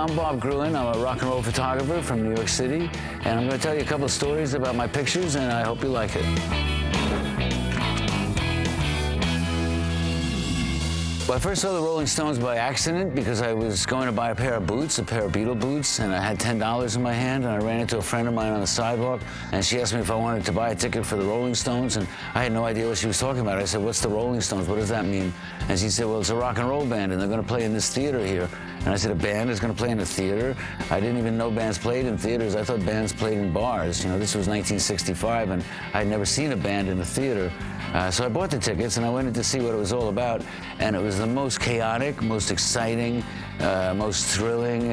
I'm Bob Gruen. I'm a rock and roll photographer from New York City, and I'm going to tell you a couple of stories about my pictures, and I hope you like it. Well, I first saw the Rolling Stones by accident because I was going to buy a pair of boots, a pair of Beatle boots, and I had $10 in my hand, and I ran into a friend of mine on the sidewalk, and she asked me if I wanted to buy a ticket for the Rolling Stones, and I had no idea what she was talking about. I said, "What's the Rolling Stones? What does that mean?" And she said, "Well, it's a rock and roll band, and they're going to play in this theater here." And I said, "A band is going to play in a theater?" I didn't even know bands played in theaters. I thought bands played in bars. You know, this was 1965, and I'd never seen a band in a theater. So I bought the tickets, and I went in to see what it was all about, and it was the most chaotic, most exciting, most thrilling,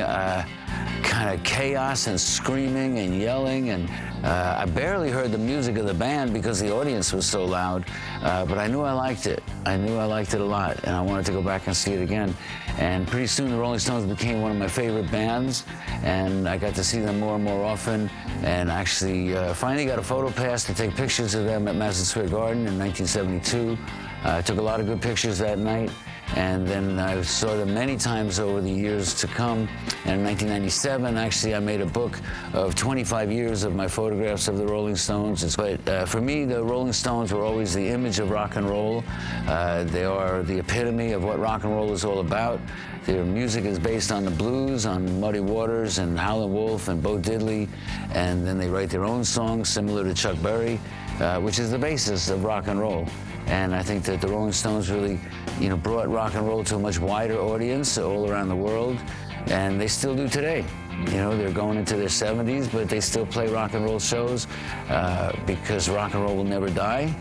kind of chaos and screaming and yelling, and I barely heard the music of the band because the audience was so loud, but I knew I liked it. I knew I liked it a lot, and I wanted to go back and see it again. And pretty soon the Rolling Stones became one of my favorite bands, and I got to see them more and more often, and actually finally got a photo pass to take pictures of them at Madison Square Garden in 1972. I took a lot of good pictures that night, and then I saw them many times over the years to come. And in 1997, actually, I made a book of 25 years of my photographs of the Rolling Stones. But for me, the Rolling Stones were always the image of rock and roll. They are the epitome of what rock and roll is all about. Their music is based on the blues, on Muddy Waters and Howlin' Wolf and Bo Diddley, and then they write their own songs similar to Chuck Berry, which is the basis of rock and roll. And I think that the Rolling Stones really, brought rock and roll to a much wider audience all around the world, and they still do today. They're going into their 70s, but they still play rock and roll shows because rock and roll will never die.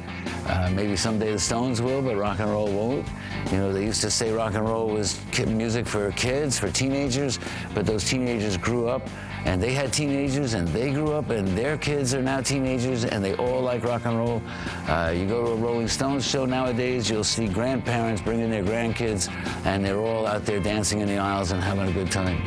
Maybe someday the Stones will, but rock and roll won't. They used to say rock and roll was music for kids, for teenagers, but those teenagers grew up, and they had teenagers, and they grew up, and their kids are now teenagers, and they all like rock and roll. You go to a Rolling Stones show nowadays, you'll see grandparents bringing their grandkids, and they're all out there dancing in the aisles and having a good time.